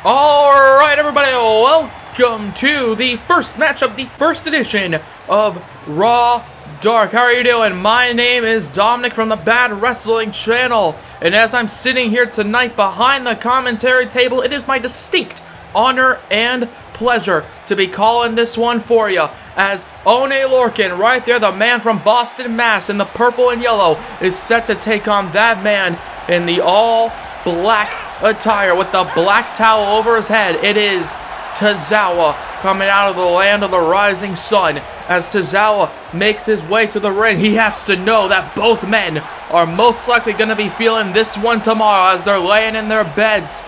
Alright everybody, welcome to the first match of the first edition of Raw Dark. How are you doing? My name is Dominic from the BadWrestling channel, and as I'm sitting here tonight behind the commentary table, it is my distinct honor and pleasure to be calling this one for you, as Oney Lorcan, right there, the man from Boston, Mass, in the purple and yellow, is set to take on that man in the all-black attire with the black towel over his head. It is Tozawa coming out of the land of the rising sun. As Tozawa makes his way to the ring, he has to know that both men are most likely going to be feeling this one tomorrow as they're laying in their beds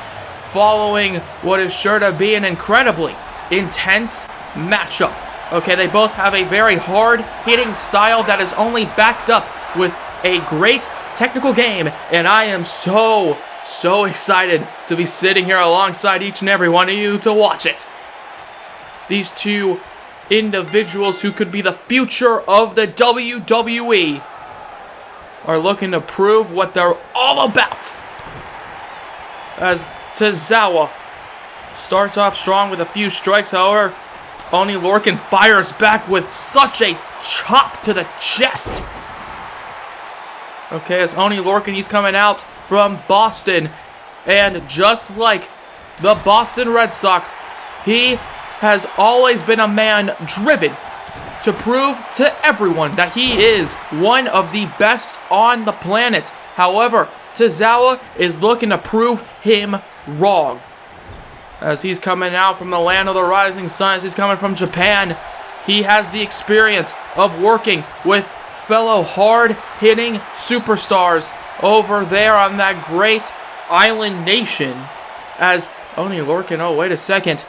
following what is sure to be an incredibly intense matchup. Okay, they both have a very hard-hitting style that is only backed up with a great technical game, and I am so excited to be sitting here alongside each and every one of you to watch it. These two individuals who could be the future of the WWE are looking to prove what they're all about. As Tozawa starts off strong with a few strikes, however, Oney Lorcan fires back with such a chop to the chest. Okay, as Oney Lorcan, he's coming out from Boston, and just like the Boston Red Sox, he has always been a man driven to prove to everyone that he is one of the best on the planet. However, Tozawa is looking to prove him wrong, as he's coming out from the land of the rising sun. As he's coming from Japan, he has the experience of working with fellow hard-hitting superstars over there on that great island nation. As Oney Lorcan, oh wait a second,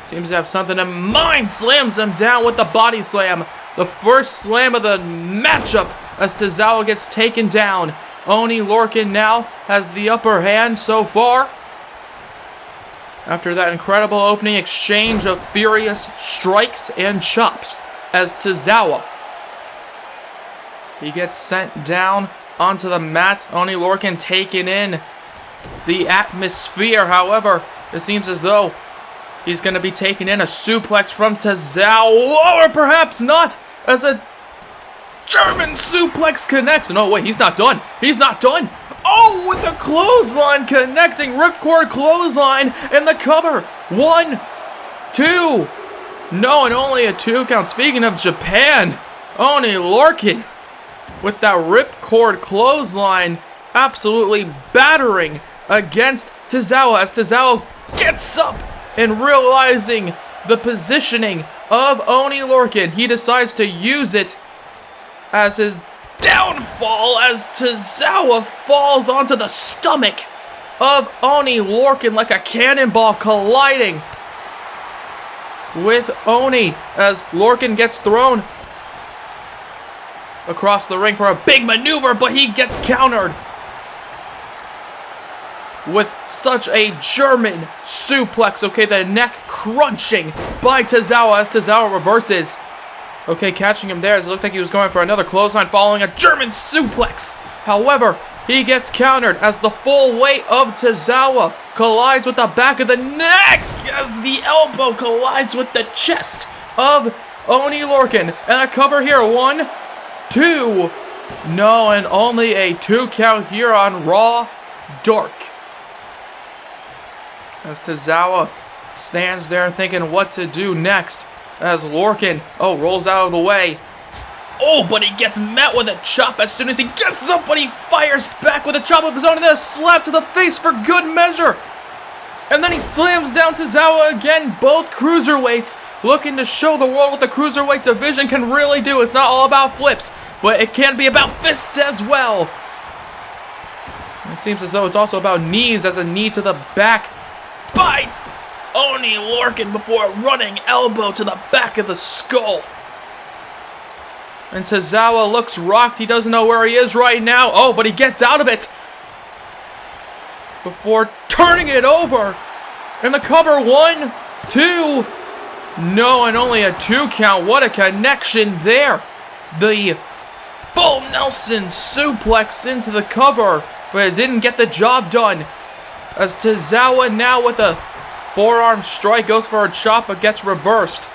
seems to have something in mind, slams him down with the body slam. The first slam of the matchup as Tozawa gets taken down. Oney Lorcan now has the upper hand so far, after that incredible opening exchange of furious strikes and chops. As Tozawa, he gets sent down onto the mat. Oney Lorcan taking in the atmosphere. However, it seems as though he's going to be taking in a suplex from Tozawa, or perhaps not, as a German suplex connects. No, wait, he's not done. He's not done. Oh, with the clothesline connecting, ripcord clothesline, and the cover. 1, 2. No, and only a 2 count. Speaking of Japan, Oney Lorcan with that ripcord clothesline absolutely battering against Tozawa, as Tozawa gets up and realizing the positioning of Oney Lorcan, he decides to use it as his downfall, as Tozawa falls onto the stomach of Oney Lorcan like a cannonball, colliding with Oney as Lorcan gets thrown across the ring for a big maneuver, but he gets countered with such a German suplex. Okay, the neck crunching by Tozawa as Tozawa reverses. Okay, catching him there as it looked like he was going for another clothesline following a German suplex. However, he gets countered as the full weight of Tozawa collides with the back of the neck as the elbow collides with the chest of Oney Lorcan. And a cover here. 1, 2. No, and only a 2 count here on Raw Dark. As Tozawa stands there thinking what to do next, as Lorcan, rolls out of the way. Oh, but he gets met with a chop as soon as he gets up, but he fires back with a chop of his own, and then a slap to the face for good measure. And then he slams down Tozawa again. Both cruiserweights looking to show the world what the cruiserweight division can really do. It's not all about flips, but it can be about fists as well. It seems as though it's also about knees, as a knee to the back by Oney Lorcan before a running elbow to the back of the skull. And Tozawa looks rocked. He doesn't know where he is right now. Oh, but he gets out of it before turning it over. And the cover. 1, 2. No, and only a 2 count. What a connection there. The full Nelson suplex into the cover, but it didn't get the job done. As Tozawa now with a forearm strike goes for a chop but gets reversed.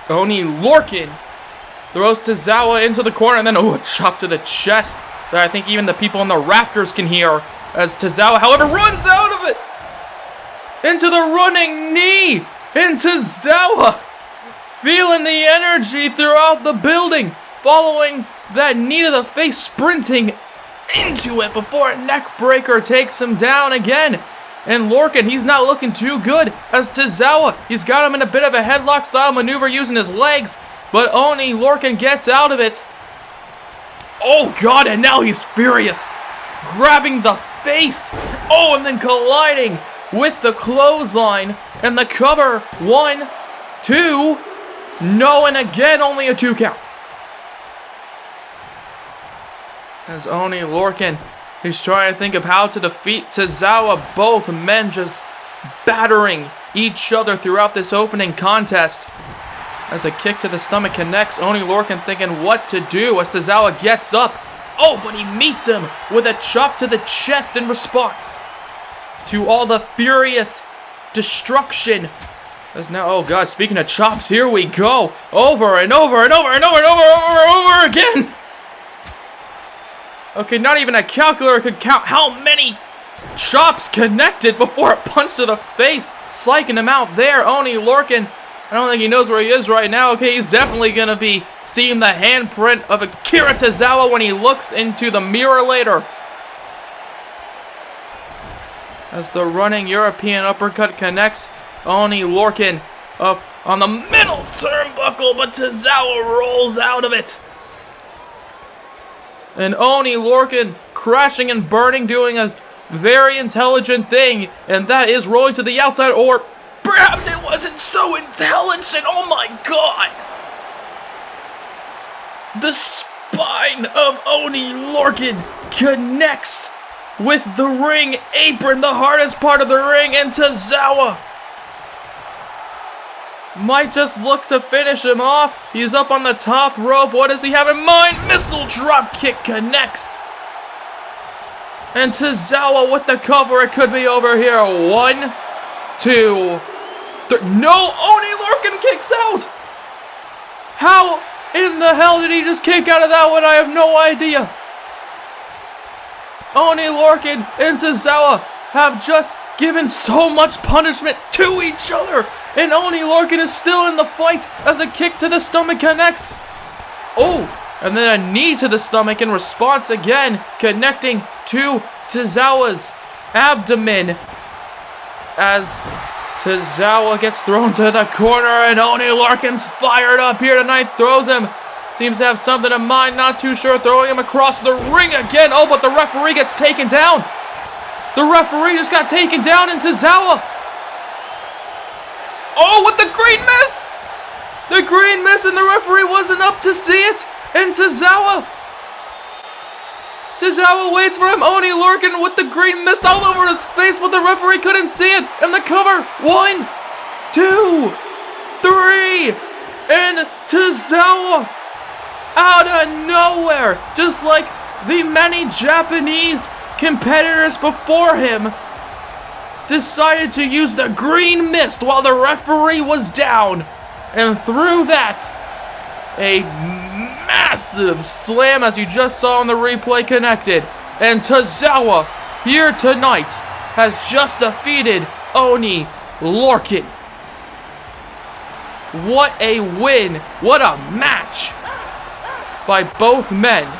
Oney Lorcan throws Tozawa into the corner and then a chop to the chest that I think even the people in the rafters can hear. As Tozawa, however, runs out of it into the running knee. And Tozawa feeling the energy throughout the building, following that knee to the face, sprinting into it before a neck breaker takes him down again. And Lorcan, he's not looking too good as Tozawa, he's got him in a bit of a headlock style maneuver using his legs, but Oney Lorcan gets out of it. Oh god, and now he's furious, grabbing the face. Oh, and then colliding with the clothesline and the cover. 1, 2, no, and again only a 2 count. As Oney Lorcan, he's trying to think of how to defeat Tozawa. Both men just battering each other throughout this opening contest. As a kick to the stomach connects, Oney Lorcan thinking what to do as Tozawa gets up. Oh, but he meets him with a chop to the chest in response to all the furious destruction. As now, oh god, speaking of chops, here we go. Over and over and over and over and over again. Okay, not even a calculator could count how many chops connected before a punch to the face, psyching him out there. Oney Lorcan, I don't think he knows where he is right now. Okay, he's definitely going to be seeing the handprint of Akira Tozawa when he looks into the mirror later. As the running European uppercut connects, Oney Lorcan up on the middle turnbuckle, but Tozawa rolls out of it. And Oney Lorcan crashing and burning, doing a very intelligent thing, and that is rolling to the outside, or perhaps it wasn't so intelligent. Oh my god! The spine of Oney Lorcan connects with the ring apron, the hardest part of the ring, and Tozawa might just look to finish him off. He's up on the top rope. What does he have in mind? Missile drop kick connects. And Tozawa with the cover. It could be over here. 1, 2, 3. No, Oney Lorcan kicks out. How in the hell did he just kick out of that one? I have no idea. Oney Lorcan and Tozawa have just given so much punishment to each other. And Oney Lorcan is still in the fight as a kick to the stomach connects. Oh, and then a knee to the stomach in response again, connecting to Tozawa's abdomen. As Tozawa gets thrown to the corner and Oney Lorcan's fired up here tonight, throws him. Seems to have something in mind, not too sure, throwing him across the ring again. Oh, but the referee gets taken down. The referee just got taken down and Tozawa. Oh, with the green mist! The green mist, and the referee wasn't up to see it. And Tozawa waits for him. Oney Lorcan with the green mist all over his face, but the referee couldn't see it. And the cover. 1, 2, 3. And Tozawa out of nowhere, just like the many Japanese competitors before him, decided to use the green mist while the referee was down, and through that, a massive slam, as you just saw in the replay, connected. And Tozawa here tonight has just defeated Oney Lorcan. What a win, what a match by both men.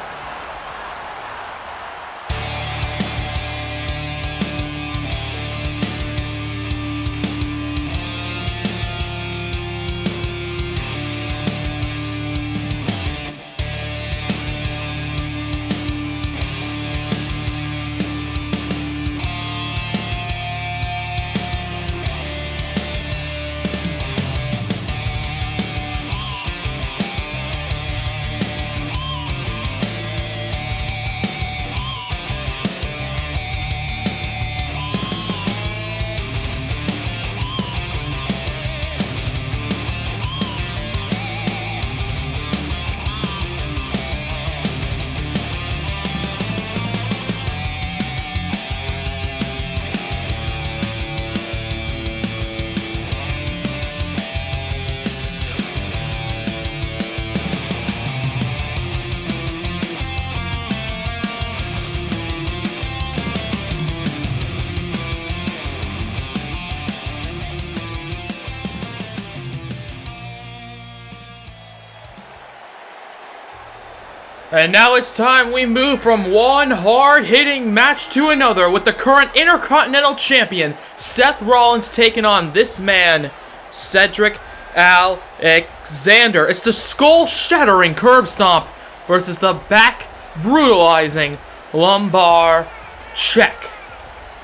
And now it's time we move from one hard-hitting match to another with the current Intercontinental Champion, Seth Rollins, taking on this man, Cedric Alexander. It's the skull-shattering curb stomp versus the back-brutalizing lumbar check.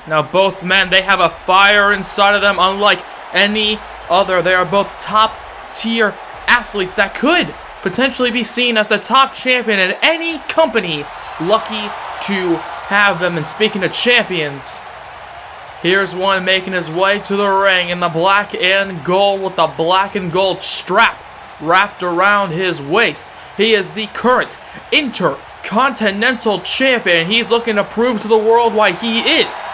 Now both men, they have a fire inside of them unlike any other. They are both top-tier athletes that could potentially be seen as the top champion in any company. Lucky to have them. And speaking of champions, here's one making his way to the ring in the black and gold with the black and gold strap wrapped around his waist. He is the current Intercontinental Champion. He's looking to prove to the world why he is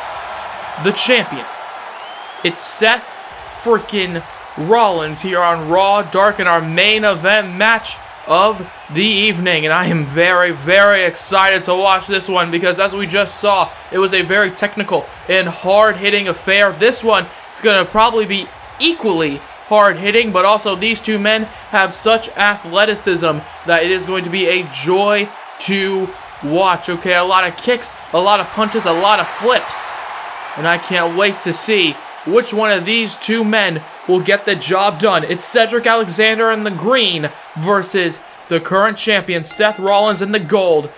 the champion. It's Seth freaking Rollins here on Raw Dark in our main event match of the evening, and I am very, very excited to watch this one because, as we just saw, it was a very technical and hard-hitting affair. This one is going to probably be equally hard-hitting, but also these two men have such athleticism that it is going to be a joy to watch. Okay, a lot of kicks, a lot of punches, a lot of flips, and I can't wait to see which one of these two men will get the job done. It's Cedric Alexander in the green versus the current champion, Seth Rollins, in the gold.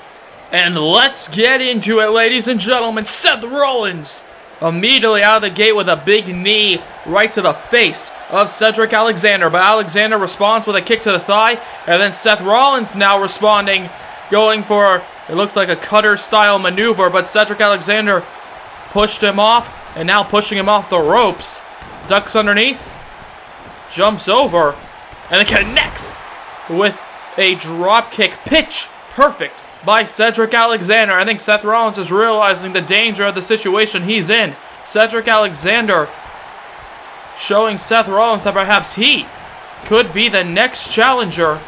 And let's get into it, ladies and gentlemen. Seth Rollins immediately out of the gate with a big knee right to the face of Cedric Alexander. But Alexander responds with a kick to the thigh. And then Seth Rollins now responding, going for, it looks like a cutter-style maneuver. But Cedric Alexander pushed him off. And now pushing him off the ropes. Ducks underneath. Jumps over. And it connects with a drop kick. Pitch perfect by Cedric Alexander. I think Seth Rollins is realizing the danger of the situation he's in. Cedric Alexander showing Seth Rollins that perhaps he could be the next challenger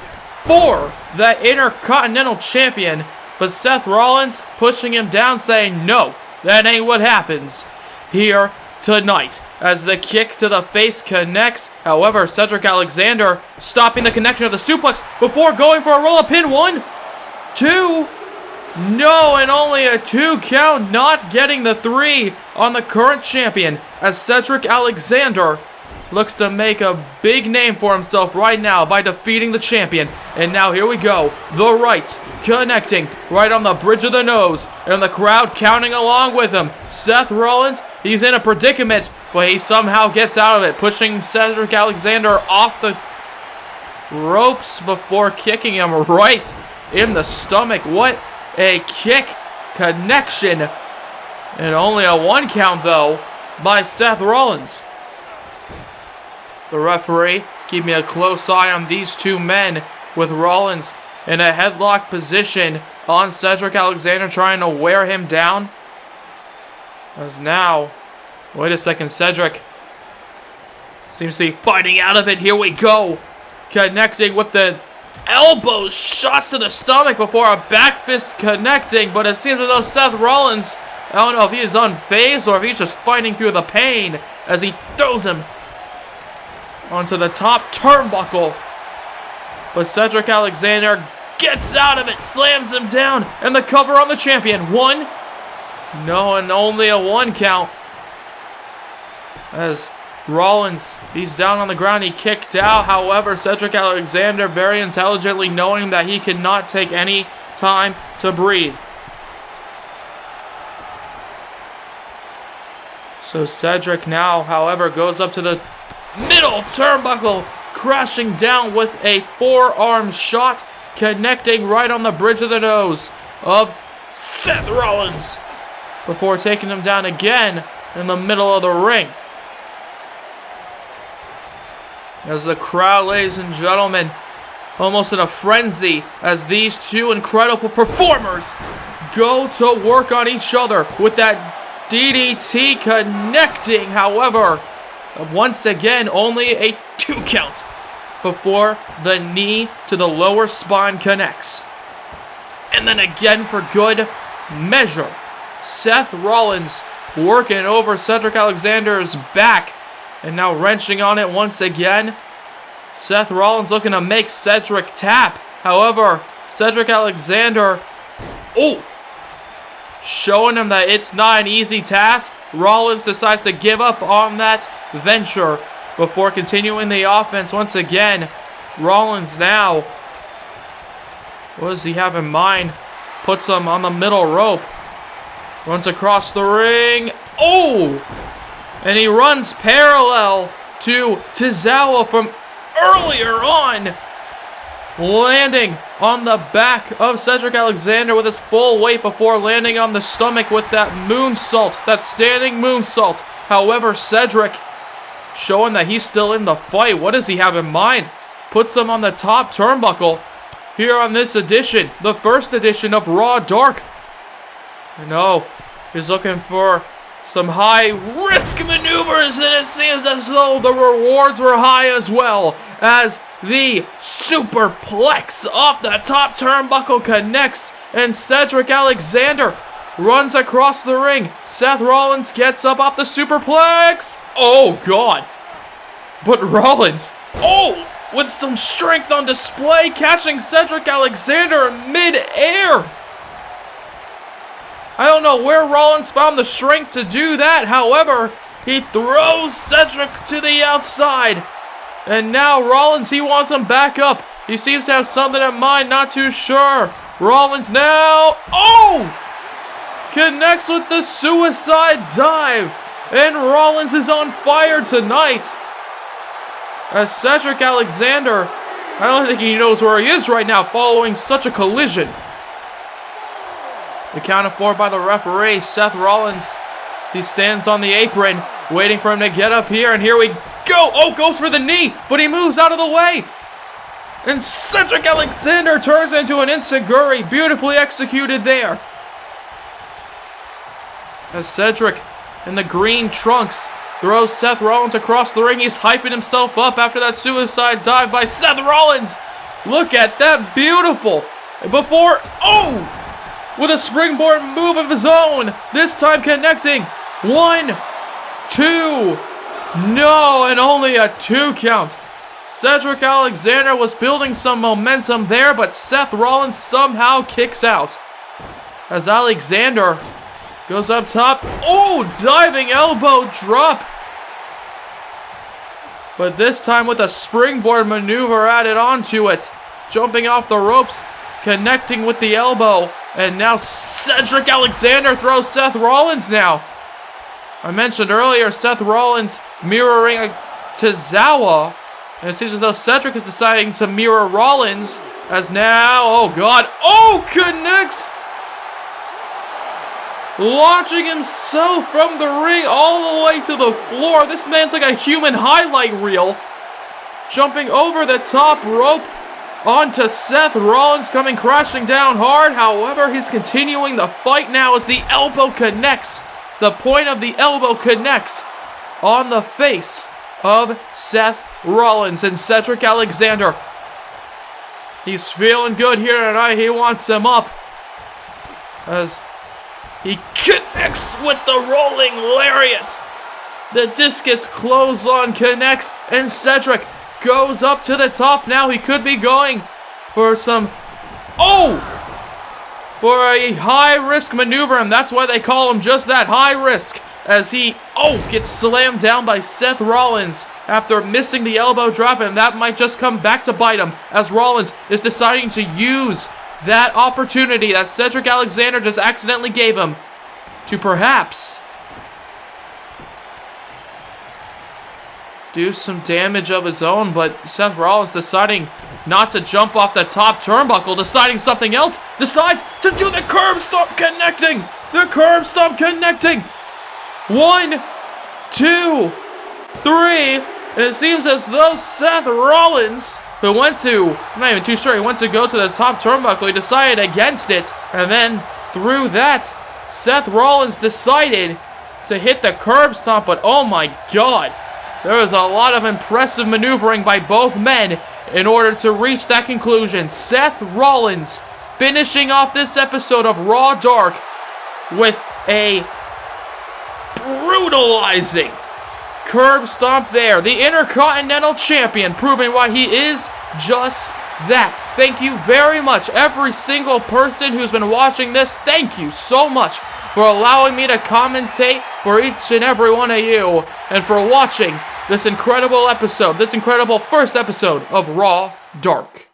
for the Intercontinental Champion. But Seth Rollins pushing him down, saying, no, that ain't what happens here tonight, as the kick to the face connects. However, Cedric Alexander stopping the connection of the suplex before going for a roll-up pin. 1, 2, no, and only a 2 count, not getting the 3 on the current champion, as Cedric Alexander looks to make a big name for himself right now by defeating the champion. And now here we go, the rights connecting right on the bridge of the nose, and the crowd counting along with him. Seth Rollins, he's in a predicament, but he somehow gets out of it, pushing Cedric Alexander off the ropes before kicking him right in the stomach. What a kick connection, and only a 1 count though by Seth Rollins. The referee keeping a close eye on these two men, with Rollins in a headlock position on Cedric Alexander, trying to wear him down. As now, wait a second, Cedric seems to be fighting out of it. Here we go. Connecting with the elbow shots to the stomach before a back fist connecting. But it seems as though Seth Rollins, I don't know if he is unfazed or if he's just fighting through the pain as he throws him onto the top turnbuckle. But Cedric Alexander gets out of it, slams him down, and the cover on the champion. 1, no, and only a 1 count. As Rollins, he's down on the ground, he kicked out. However, Cedric Alexander very intelligently knowing that he cannot take any time to breathe. So Cedric now, however, goes up to the middle turnbuckle, crashing down with a forearm shot, connecting right on the bridge of the nose of Seth Rollins before taking him down again in the middle of the ring. As the crowd, ladies and gentlemen, almost in a frenzy as these two incredible performers go to work on each other with that DDT connecting. However, once again, only a 2 count before the knee to the lower spine connects. And then again for good measure, Seth Rollins working over Cedric Alexander's back and now wrenching on it once again. Seth Rollins looking to make Cedric tap. However, Cedric Alexander, showing him that it's not an easy task. Rollins decides to give up on that venture before continuing the offense once again. Rollins now, what does he have in mind? Puts him on the middle rope. Runs across the ring. And he runs parallel to Tozawa from earlier on, landing on the back of Cedric Alexander with his full weight before landing on the stomach with that moonsault, that standing moonsault. However, Cedric showing that he's still in the fight. What does he have in mind? Puts him on the top turnbuckle here on this edition, the first edition of Raw Dark. No, he's looking for some high-risk maneuvers, and it seems as though the rewards were high as well, as the superplex off the top turnbuckle connects, and Cedric Alexander runs across the ring. Seth Rollins gets up off the superplex. Oh, God. But Rollins, with some strength on display, catching Cedric Alexander in mid-air. I don't know where Rollins found the strength to do that. However, he throws Cedric to the outside. And now Rollins, he wants him back up. He seems to have something in mind, not too sure. Rollins now, connects with the suicide dive. And Rollins is on fire tonight. As Cedric Alexander, I don't think he knows where he is right now following such a collision. Accounted for by the referee, Seth Rollins. He stands on the apron, waiting for him to get up here, and here we go. Goes for the knee, but he moves out of the way. And Cedric Alexander turns into an enziguri, beautifully executed there. As Cedric, in the green trunks, throws Seth Rollins across the ring. He's hyping himself up after that suicide dive by Seth Rollins. Look at that, beautiful. Before, with a springboard move of his own. This time connecting. 1, 2. No, and only a 2 count. Cedric Alexander was building some momentum there, but Seth Rollins somehow kicks out. As Alexander goes up top. Diving elbow drop. But this time with a springboard maneuver added onto it. Jumping off the ropes, connecting with the elbow. And now Cedric Alexander throws Seth Rollins now. I mentioned earlier Seth Rollins mirroring a Tozawa. And it seems as though Cedric is deciding to mirror Rollins. As now, connects. Launching himself from the ring all the way to the floor. This man's like a human highlight reel. Jumping over the top rope onto Seth Rollins, coming crashing down hard. However, he's continuing the fight now as the elbow connects. The point of the elbow connects on the face of Seth Rollins and Cedric Alexander. He's feeling good here tonight. He wants him up as he connects with the rolling lariat. The discus clothesline connects, and Cedric goes up to the top now. He could be going for some, for a high-risk maneuver, and that's why they call him just that, high risk, as he, gets slammed down by Seth Rollins after missing the elbow drop, and that might just come back to bite him, as Rollins is deciding to use that opportunity that Cedric Alexander just accidentally gave him to perhaps do some damage of his own, but Seth Rollins deciding not to jump off the top turnbuckle, deciding something else, decides to do the curb stomp connecting! The curb stomp connecting! 1, 2, 3, and it seems as though Seth Rollins, who went to, I'm not even too sure, he went to go to the top turnbuckle, he decided against it, and then through that, Seth Rollins decided to hit the curb stomp, but oh my god, there was a lot of impressive maneuvering by both men in order to reach that conclusion. Seth Rollins finishing off this episode of Raw Dark with a brutalizing curb stomp there. The Intercontinental Champion, proving why he is just that. thank you very much. Every single person who's been watching this, thank you so much for allowing me to commentate for each and every one of you, and for watching this incredible episode, this incredible first episode of Raw Dark.